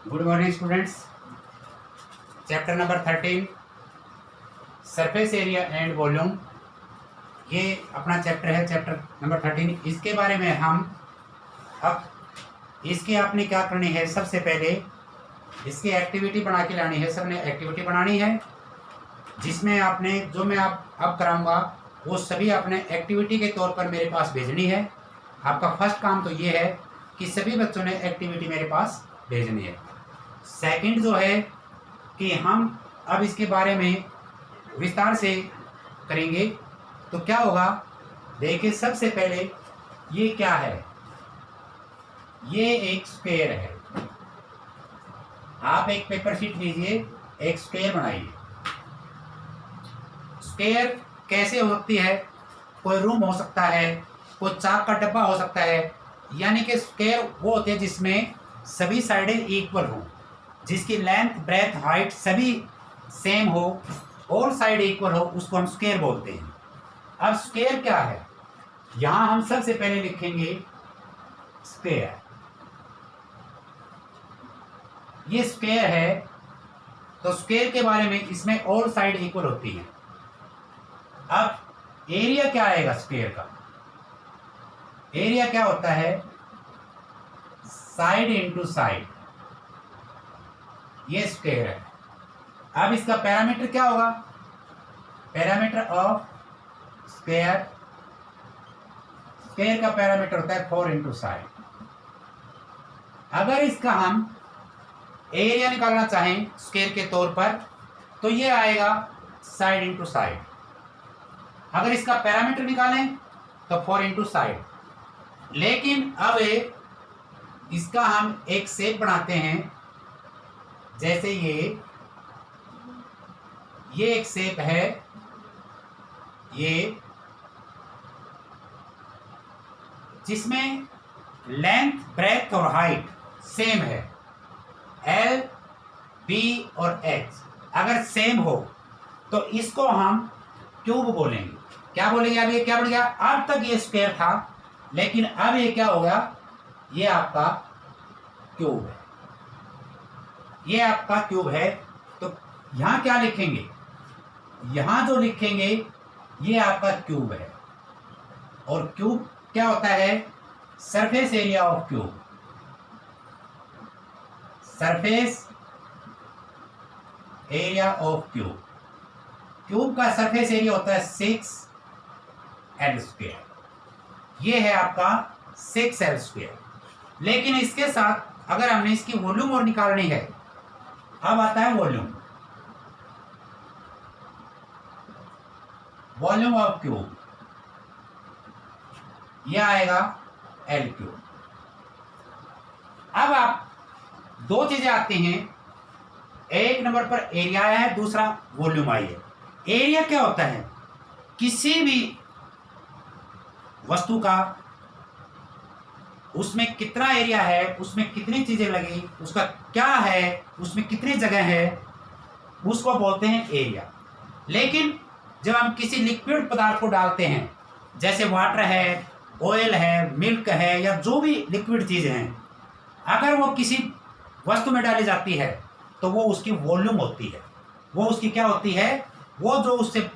Good morning students. Chapter number 13 surface area and volume, ये अपना chapter है, chapter number 13। इसके बारे में हम अब इसकी आपने क्या करनी है, सबसे पहले इसकी एक्टिविटी बना के लानी है। सबने एक्टिविटी बनानी है जिसमें आपने जो मैं अब कराऊंगा वो सभी आपने एक्टिविटी के तौर पर मेरे पास भेजनी है। आपका फर्स्ट काम तो ये है कि सभी बच्चों ने एक्टिविटी मेरे पास भेजनी है। सेकंड जो है कि हम अब इसके बारे में विस्तार से करेंगे। तो क्या होगा, देखिए सबसे पहले ये क्या है, ये एक स्क्वायर है। आप एक पेपर शीट लीजिए, एक स्क्वायर बनाइए। स्क्वायर कैसे हो सकती है, कोई रूम हो सकता है, कोई चाक का डब्बा हो सकता है। यानी कि स्क्वायर वो होते हैं जिसमें सभी साइडें इक्वल हो, जिसकी लेंथ ब्रेथ हाइट सभी सेम हो, ऑल साइड इक्वल हो, उसको हम स्क्वायर बोलते हैं। अब स्क्वायर क्या है, यहां हम सबसे पहले लिखेंगे स्क्वायर। ये स्क्वायर है, तो स्क्वायर के बारे में इसमें ऑल साइड इक्वल होती है। अब एरिया क्या आएगा स्क्वायर का, एरिया क्या होता है, साइड इंटू साइड, ये स्क्वायर है। अब इसका पैरामीटर क्या होगा, पैरामीटर ऑफ स्क्वायर, स्क्वायर का पैरामीटर होता है 4 इंटू साइड। अगर इसका हम एरिया निकालना चाहें स्क्वायर के तौर पर तो ये आएगा साइड इंटू साइड। अगर इसका पैरामीटर निकालें तो 4 इंटू साइड। लेकिन अब इसका हम एक शेप बनाते हैं, जैसे ये एक शेप है, ये जिसमें लेंथ ब्रेथ और हाइट सेम है, एल बी और एच अगर सेम हो तो इसको हम क्यूब बोलेंगे। क्या बोलेंगे, अब ये क्या बढ़ गया, अब तक ये स्क्वायर था लेकिन अब ये क्या हो गया, ये आपका क्यूब है, ये आपका क्यूब है। तो यहां क्या लिखेंगे, यहां जो लिखेंगे ये आपका क्यूब है। और क्यूब क्या होता है, surface area of cube, surface area of cube, cube का सरफेस एरिया होता है 6L स्क्वायर। ये है आपका 6L स्क्वायर। लेकिन इसके साथ अगर हमने इसकी वॉल्यूम और निकालनी है, अब आता है वॉल्यूम, वॉल्यूम ऑफ क्यूब, यह आएगा L क्यूब। अब आप दो चीजें आती हैं, एक नंबर पर एरिया आया है, दूसरा वॉल्यूम आई है। एरिया क्या होता है, किसी भी वस्तु का उसमें कितना एरिया है, उसमें कितनी चीजें लगी, उसका क्या है, उसमें कितनी जगह है, उसको बोलते हैं एरिया। लेकिन जब हम किसी लिक्विड पदार्थ को डालते हैं, जैसे वाटर है, ऑयल है, मिल्क है, या जो भी लिक्विड चीजें हैं, अगर वो किसी वस्तु में डाली जाती है तो वो उसकी वॉल्यूम होती है। वो उसकी क्या होती है, वो जो उससे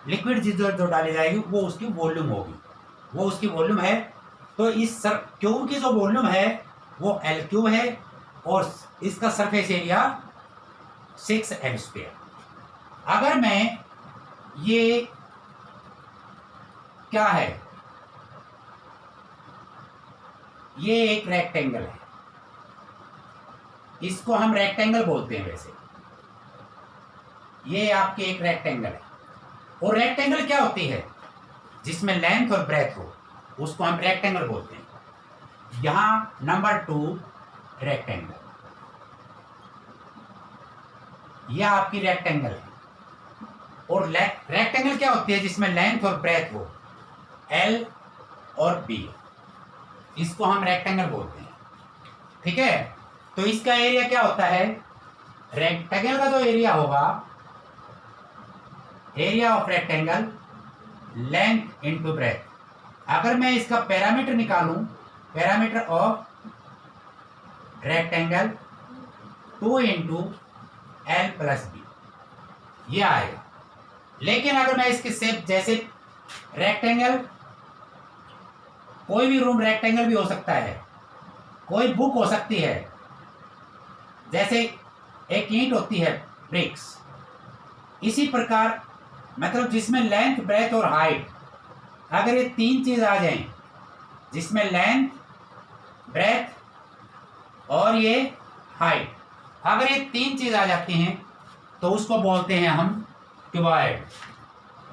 लिक्विड चीज जो डाली जाएगी वो उसकी वॉल्यूम होगी, वो उसकी वॉल्यूम है। तो इस क्यूब की जो वॉल्यूम है वो L क्यूब है और इसका सरफेस एरिया 6L स्क्वायर। अगर मैं ये क्या है, ये एक रेक्टेंगल है, इसको हम रेक्टेंगल बोलते हैं। वैसे ये आपके एक रेक्टेंगल है, और रेक्टेंगल क्या होती है, जिसमें लेंथ और ब्रेथ हो, उसको हम रेक्टेंगल बोलते हैं। यहां नंबर 2 रेक्टेंगल, यह आपकी रेक्टेंगल है। और रेक्टेंगल क्या होती है, जिसमें लेंथ और ब्रेथ हो, L और B, इसको हम रेक्टेंगल बोलते हैं। ठीक है, तो इसका एरिया क्या होता है, रेक्टेंगल का जो एरिया होगा, area of rectangle length into breadth. अगर मैं इसका पैरामीटर निकालूं, parameter of rectangle 2 into L plus B, ये आएगा। लेकिन अगर मैं इसकी शेप जैसे रेक्टेंगल, कोई भी रूम रेक्टेंगल भी हो सकता है, कोई बुक हो सकती है, जैसे एक ईंट होती है ब्रिक्स, इसी प्रकार मतलब जिसमें लेंथ ब्रेथ और हाइट, अगर ये तीन चीज आ जाएं, जिसमें लेंथ ब्रेथ और ये हाइट, अगर ये तीन चीज आ जाती हैं तो उसको बोलते हैं हम क्यूबॉइड।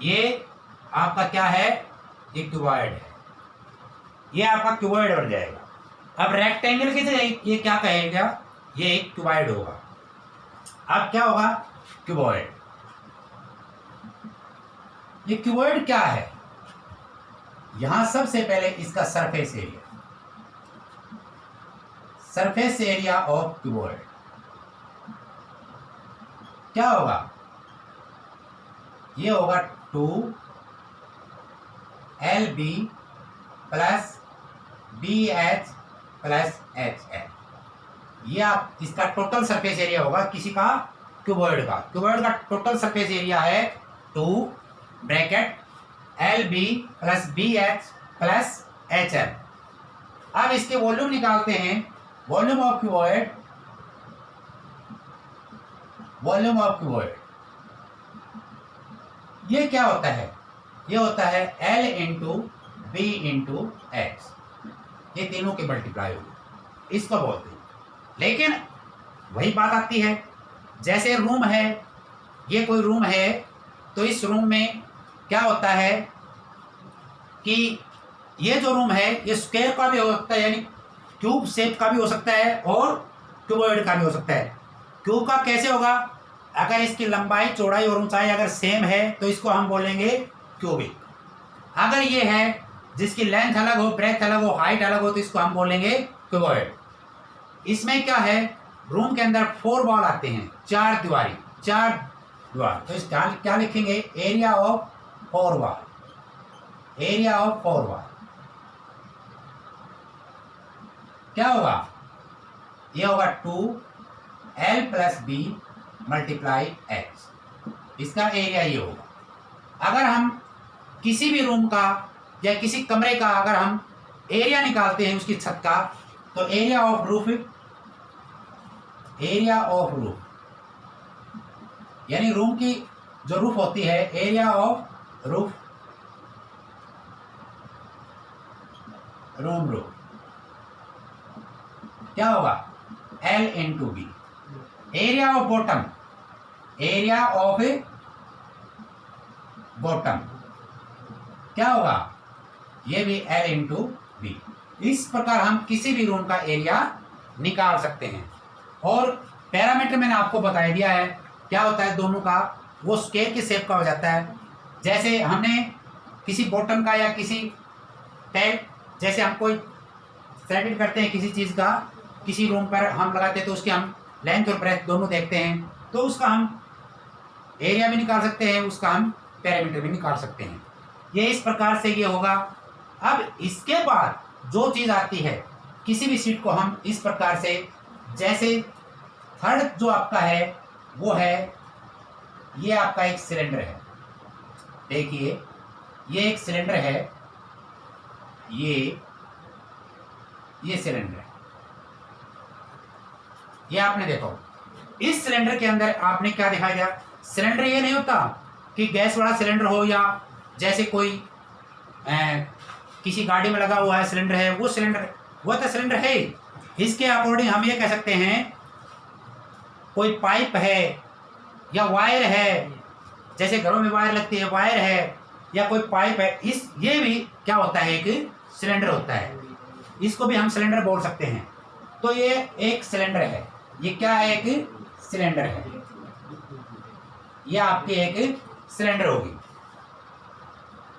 ये आपका क्या है, ये क्यूबॉइड है, ये आपका क्यूबॉइड बन जाएगा। अब रेक्टेंगल की जगह ये क्या कहेगा, ये एक क्यूबॉइड होगा। अब क्या होगा, क्यूबॉइड। ये क्यूबॉइड क्या है, यहां सबसे पहले इसका surface area, surface area of cuboid क्या होगा, ये होगा 2LB plus BH plus HL। ये आप इसका टोटल सरफेस एरिया होगा किसी का, क्यूबॉइड का। क्यूबॉइड का टोटल सरफेस एरिया है 2 bracket LB plus BH plus HL। अब इसके वॉल्यूम निकालते हैं, volume of cuboid, volume of cuboid ये क्या होता है, ये होता है L into B into X, ये तीनों के मल्टीप्लाई होगी, इसको बोलते हैं। लेकिन वही बात आती है, जैसे रूम है, ये कोई रूम है, तो इस रूम में क्या होता है कि ये जो रूम है ये स्क्वायर का भी हो सकता है, यानी क्यूब शेप का भी हो सकता है और क्यूबॉइड का भी हो सकता है। क्यूब का कैसे होगा, अगर इसकी लंबाई चौड़ाई और ऊंचाई अगर सेम है तो इसको हम बोलेंगे क्यूबिक। अगर ये है जिसकी लेंथ अलग हो, ब्रेथ अलग हो, हाइट अलग हो, तो इसको हम बोलेंगे क्यूबॉइड। इसमें क्या है, रूम के अंदर 4 वॉल आते हैं, 4 दीवार, तो इस क्या लिखेंगे, area of 4 wall, area of 4 wall क्या होगा, ये होगा 2L plus B multiply H, इसका एरिया ये होगा। अगर हम किसी भी रूम का या किसी कमरे का अगर हम एरिया निकालते हैं उसकी छत का, तो area of roof, area of roof यानी रूम की जो रूफ होती है, area of roof, room roof क्या होगा, L into B. Area of bottom, area of bottom क्या होगा, ये भी L इंटू बी। इस प्रकार हम किसी भी रूम का एरिया निकाल सकते हैं। और पैरामीटर मैंने आपको बता दिया है क्या होता है दोनों का, वो स्क्वायर की शेप का हो जाता है। जैसे हमने किसी बॉटम का या किसी टैग, जैसे हम कोई सेटिंग करते हैं किसी चीज़ का, किसी रूम पर हम लगाते हैं तो उसकी हम लेंथ और ब्रेथ दोनों देखते हैं, तो उसका हम एरिया भी निकाल सकते हैं, उसका हम पैरामीटर भी निकाल सकते हैं। ये इस प्रकार से ये होगा। अब इसके बाद जो चीज़ आती है, किसी भी शीट को हम इस प्रकार से, जैसे थर्ड जो आपका है वो है, ये आपका एक सिलेंडर है, देखिए ये एक सिलेंडर है, ये सिलेंडर है, ये आपने देखो। इस सिलेंडर के अंदर आपने क्या दिखाया गया, सिलेंडर ये नहीं होता कि गैस वाला सिलेंडर हो, या जैसे कोई किसी गाड़ी में लगा हुआ है सिलेंडर है, वो सिलेंडर, वो तो सिलेंडर है। इसके अकॉर्डिंग हम ये कह सकते हैं कोई पाइप है या वायर है, जैसे घरों में वायर लगती है, वायर है या कोई पाइप है, इस ये भी क्या होता है, एक सिलेंडर होता है, इसको भी हम सिलेंडर बोल सकते हैं। तो ये एक सिलेंडर है, ये क्या है, एक सिलेंडर है, ये आपकी एक सिलेंडर होगी।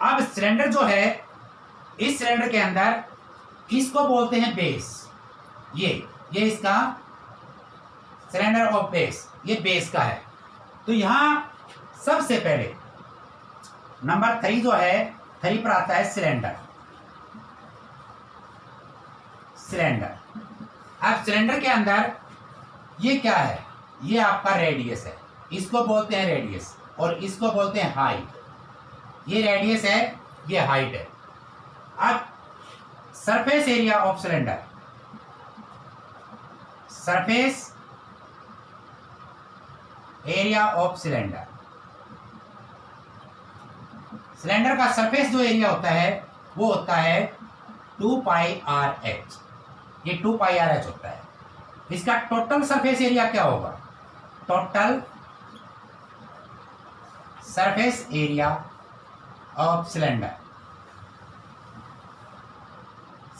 अब सिलेंडर जो है, इस सिलेंडर के अंदर किसको बोलते हैं, बेस। ये इसका सिलेंडर ऑफ बेस, ये बेस का है। तो यहां सबसे पहले नंबर 3 जो है, 3 पर आता है सिलेंडर। सिलेंडर, अब सिलेंडर के अंदर ये क्या है? ये आपका रेडियस है, इसको बोलते हैं रेडियस और इसको बोलते हैं हाइट। ये रेडियस है, ये हाइट है। अब surface area of cylinder, surface area of cylinder, cylinder का सरफेस जो एरिया होता है वो होता है 2πr(h). ये 2πr(h) होता है। इसका टोटल सरफेस एरिया क्या होगा? Total surface area of cylinder,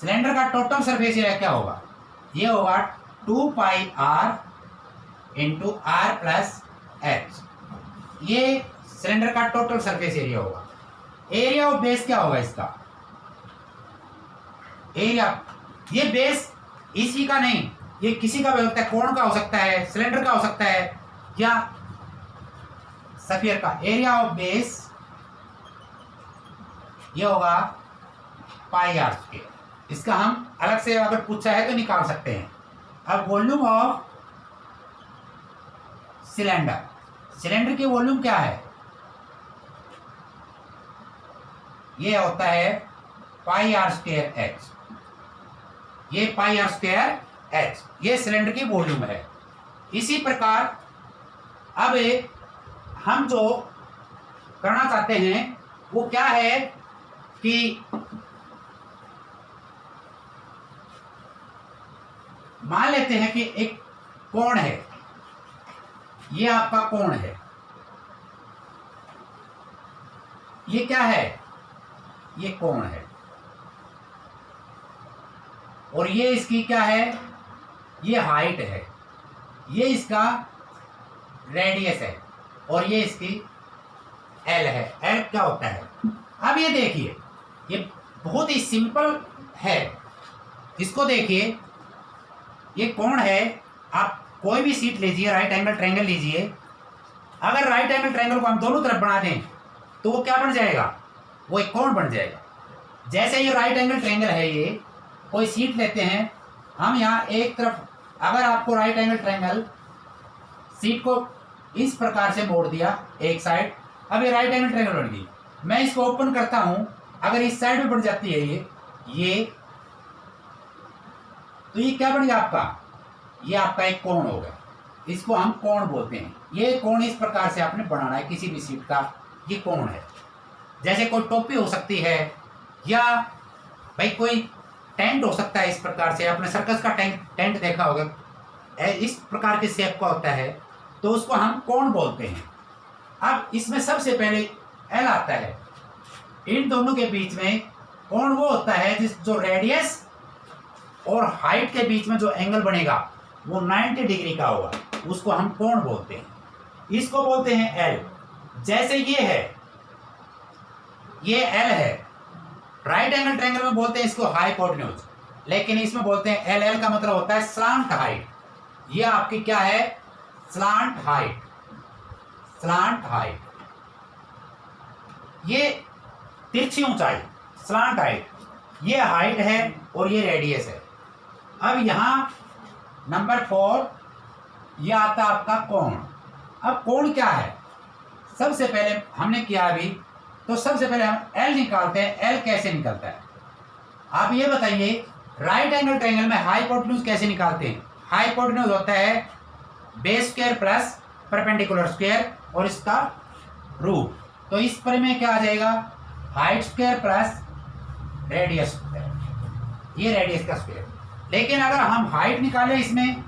cylinder का टोटल सरफेस एरिया क्या होगा? ये होगा 2πr into r plus h। ये सिलेंडर का टोटल सरफेस एरिया होगा। एरिया ऑफ बेस क्या होगा इसका? एरिया, ये बेस इसी का नहीं, ये किसी का भी हो सकता है, कोण का हो सकता है, सिलेंडर का हो सकता है या स्फीयर का। एरिया ऑफ बेस ये होगा πr²। इसका हम अलग से अगर पूछा है तो निकाल सकते हैं। अब वॉल्यूम ऑफ सिलेंडर, सिलेंडर की वॉल्यूम क्या है? ये होता है πr²h। ये πr²h, ये सिलेंडर की वॉल्यूम है। इसी प्रकार अब हम जो करना चाहते हैं वो क्या है कि मान लेते हैं कि एक कोण है, ये आपका कोण है, ये क्या है? ये कोण है और ये इसकी क्या है? ये हाइट है, ये इसका रेडियस है और ये इसकी एल है। एल क्या होता है? अब ये देखिए, ये बहुत ही सिंपल है। इसको देखिए, ये कोण है। आप कोई भी शीट लीजिए, राइट एंगल ट्रायंगल लीजिए। अगर राइट एंगल ट्रायंगल को हम दोनों तरफ बना दें तो वो क्या बन जाएगा? वो एक कोण बन जाएगा। जैसे ये राइट एंगल ट्रायंगल है, ये कोई शीट लेते हैं हम, यहाँ एक तरफ अगर आपको राइट एंगल ट्रायंगल शीट को इस प्रकार से मोड़ दिया एक साइड, अब ये राइट एंगल ट्रायंगल बन गई। मैं इसको ओपन करता हूं, अगर इस साइड में बढ़ जाती है ये तो ये क्या बन गया आपका? ये आपका एक कोण हो गया। इसको हम कोण बोलते हैं। ये कोण इस प्रकार से आपने बनाना है किसी भी शीट का, ये कोण है। जैसे कोई टोपी हो सकती है या भाई कोई टेंट हो सकता है। इस प्रकार से आपने सर्कस का टेंट देखा होगा, इस प्रकार के शेप का होता है, तो उसको हम कोण बोलते हैं। अब इसमें सबसे पहले एल आता है। इन दोनों के बीच में कोण वो होता है जो रेडियस और हाइट के बीच में जो एंगल बनेगा वो 90 डिग्री का होगा, उसको हम कोण बोलते हैं। इसको बोलते हैं एल। जैसे ये है, ये एल है। राइट एंगल ट्रायंगल में बोलते हैं इसको हाइपोटेन्यूज, लेकिन इसमें बोलते हैं एल। एल का मतलब होता है स्लांट हाइट। ये आपकी क्या है? Slant height. स्लांट हाइट, ये तिरछी ऊंचाई, स्लांट हाइट। ये हाइट है और ये रेडियस है। अब यहाँ नंबर 4 ये आता है आपका कोण। अब कोण क्या है? सबसे पहले हमने किया अभी, तो सबसे पहले हम एल निकालते हैं। एल कैसे निकलता है आप ये बताइए। राइट एंगल ट्रायंगल में हाइपोटेन्यूज कैसे निकालते हैं? हाइपोटेन्यूज होता है base square plus perpendicular square और इसका रूट। तो इस पर में क्या आ जाएगा? Height square plus radius square, ये रेडियस का स्क्वायर। लेकिन अगर हम हाइट निकालें इसमें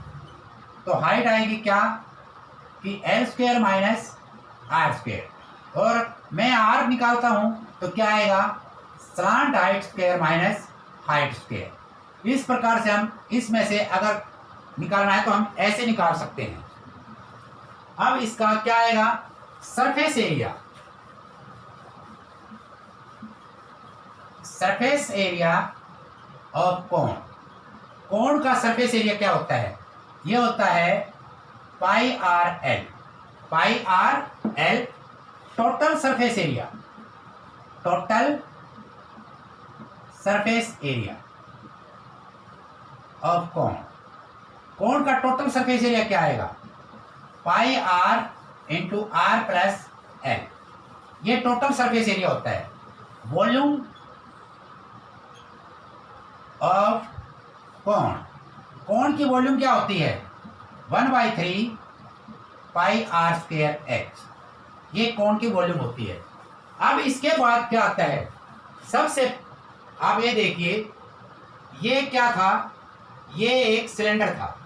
तो हाइट आएगी क्या कि L square minus R square, और मैं आर निकालता हूं तो क्या आएगा? Slant height square minus height square. इस प्रकार से हम इसमें से अगर निकालना है तो हम ऐसे निकाल सकते हैं। अब इसका क्या आएगा? Surface area. Surface area of cone. Cone का सरफेस एरिया क्या होता है? ये होता है pi r l. Pi r l total surface area. Total surface area of cone. Cone का टोटल सरफेस एरिया क्या आएगा, pi r into r plus l, ये टोटल सरफेस एरिया होता है। वॉल्यूम ऑफ कोण, कोण की वॉल्यूम क्या होती है 1/3 पाई आर स्क्वायर एच, ये कोण की वॉल्यूम होती है। अब इसके बाद क्या आता है, सबसे आप ये देखिए, ये क्या था, ये एक सिलेंडर था,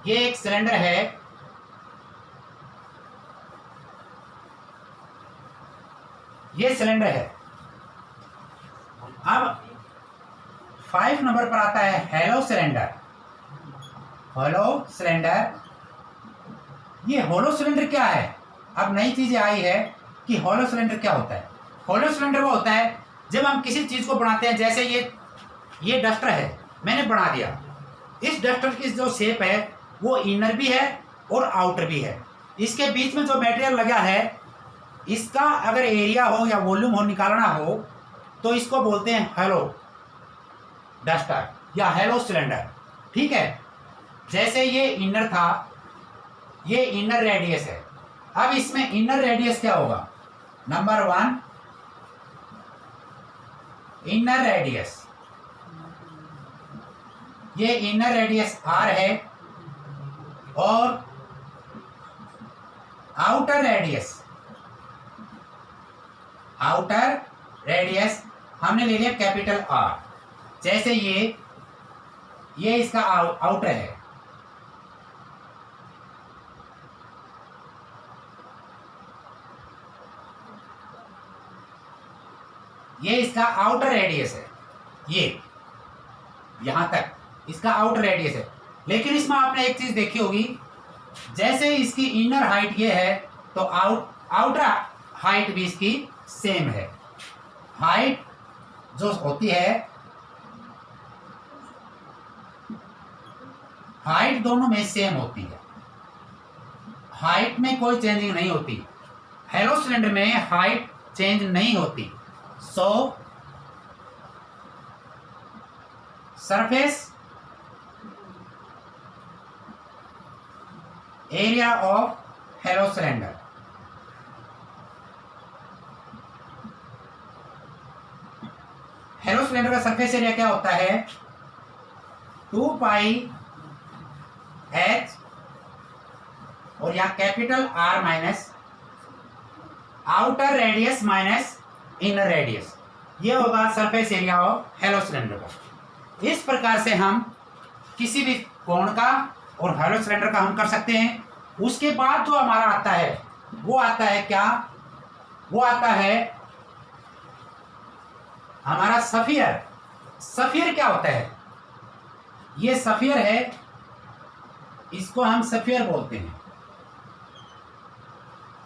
ये एक सिलेंडर है, ये सिलेंडर है। अब 5 नंबर पर आता है हेलो सिलेंडर। हेलो सिलेंडर, ये होलो सिलेंडर क्या है, अब नई चीजें आई है कि होलो सिलेंडर क्या होता है। होलो सिलेंडर वो होता है जब हम किसी चीज को बनाते हैं, जैसे ये डस्टर है, मैंने बना दिया, इस डस्टर की जो शेप है वो इनर भी है और आउटर भी है। इसके बीच में जो मटेरियल लगा है, इसका अगर एरिया हो या वॉल्यूम हो निकालना हो तो इसको बोलते हैं हेलो डस्टर या हेलो सिलेंडर, ठीक है। जैसे ये इनर था, ये इनर रेडियस है। अब इसमें इनर रेडियस क्या होगा, नंबर 1 इनर रेडियस, ये इनर रेडियस आर है, और आउटर रेडियस, आउटर रेडियस हमने ले लिया कैपिटल आर। जैसे ये इसका आउटर है, ये इसका आउटर रेडियस है, ये यहां तक इसका आउटर रेडियस है। लेकिन इसमें आपने एक चीज देखी होगी, जैसे इसकी इनर हाइट ये है तो आउटर हाइट भी इसकी सेम है। हाइट जो होती है, हाइट दोनों में सेम होती है, हाइट में कोई चेंजिंग नहीं होती। हेलो सिलेंडर में हाइट चेंज नहीं होती। सो surface area of hollow cylinder, hollow cylinder का सरफेस एरिया क्या होता है, 2 पाई एच और यहां capital R minus outer radius minus inner radius, ये होगा surface area of hollow cylinder का। इस प्रकार से हम किसी भी कोण का और हेलो सिलेंडर का हम कर सकते हैं। उसके बाद जो हमारा आता है वो आता है क्या, वो आता है हमारा सफियर। सफियर क्या होता है, ये सफियर है, इसको हम सफियर बोलते हैं।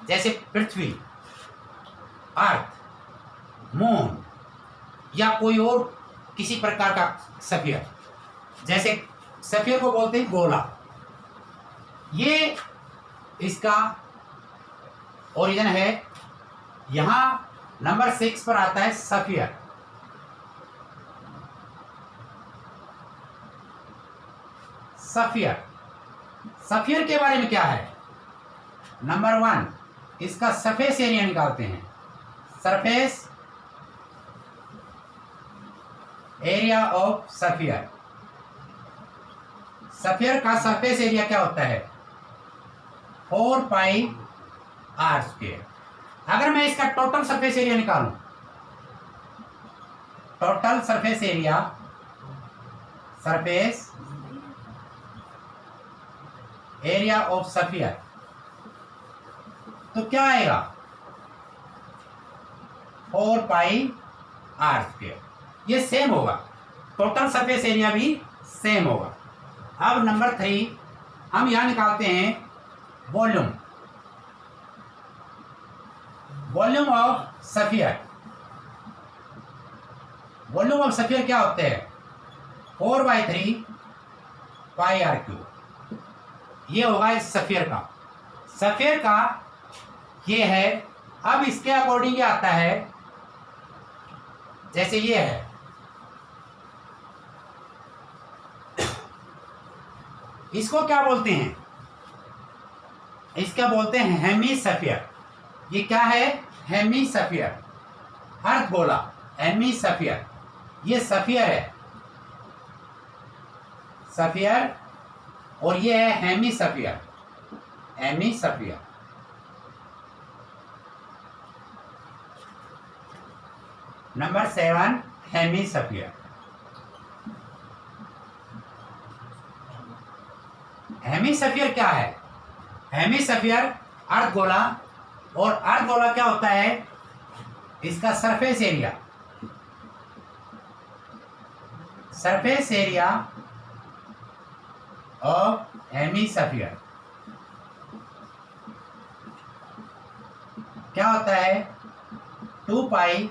जैसे पृथ्वी, अर्थ, मून या कोई और किसी प्रकार का सफियर, जैसे सफियर को बोलते हैं गोला। ये इसका ओरिजिन है, यहां नंबर 6 पर आता है सफियर। सफियर, सफियर के बारे में क्या है, नंबर 1 इसका सरफेस एरिया निकालते हैं। Surface area of sphere, sphere का सरफेस एरिया क्या होता है 4 पाई आर स्क्वायर। अगर मैं इसका टोटल सरफेस एरिया निकालूं, total surface area, surface area of sphere, तो क्या आएगा 4 पाई आर स्क्वायर, ये सेम होगा, टोटल सरफेस एरिया भी सेम होगा। अब नंबर 3 हम यहां निकालते हैं volume, volume of sphere. Volume of sphere क्या होते हैं 4/3 पाई आर क्यूब, ये होगा इस सफियर का। सफियर का ये है। अब इसके अकॉर्डिंग ये आता है, जैसे ये है इसको क्या बोलते हैं? इसका बोलते हैं हेमिस्फीयर। ये क्या है? हेमिस्फीयर, अर्धगोला, हेमिस्फीयर। ये स्फीयर है, स्फीयर, और ये है hemisphere, hemisphere. Number 7, hemisphere. Hemisphere क्या है? हेमिस्फीयर अर्धगोला, और अर्धगोला क्या होता है? इसका surface area, surface area of hemisphere क्या होता है? 2πr²,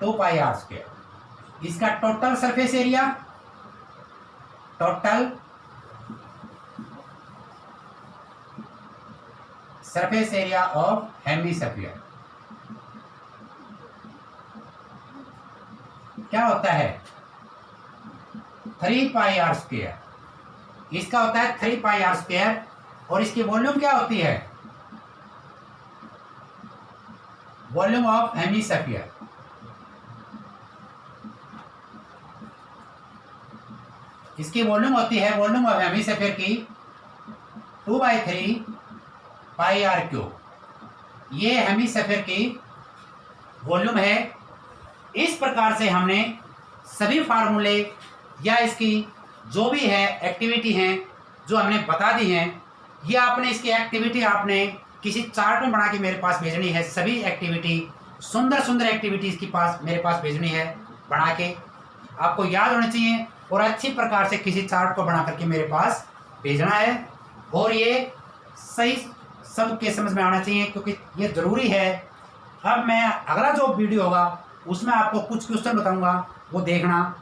2πr²। इसका total surface area, total surface area of hemisphere क्या होता है? 3πr²। इसका होता है 3πr², और इसकी वॉल्यूम क्या होती है? वॉल्यूम ऑफ हेमिस्फीयर, इसकी वॉल्यूम होती है, वॉल्यूम ऑफ हेमिस्फीयर की 2/3πr³। ये हेमिस्फीयर की वॉल्यूम है। इस प्रकार से हमने सभी फार्मूले या इसकी जो भी है एक्टिविटी हैं जो हमने बता दी हैं, ये आपने इसकी एक्टिविटी आपने किसी चार्ट में बना के मेरे पास भेजनी है। सभी एक्टिविटी, सुंदर सुंदर एक्टिविटी इसके पास मेरे पास भेजनी है बना के, आपको याद होनी चाहिए, और अच्छी प्रकार से किसी चार्ट को बना करके मेरे पास भेजना है, और ये सही सबके समझ में आना चाहिए, क्योंकि ये ज़रूरी है। अब मैं अगला जो वीडियो होगा उसमें आपको कुछ क्वेश्चन बताऊंगा, वो देखना।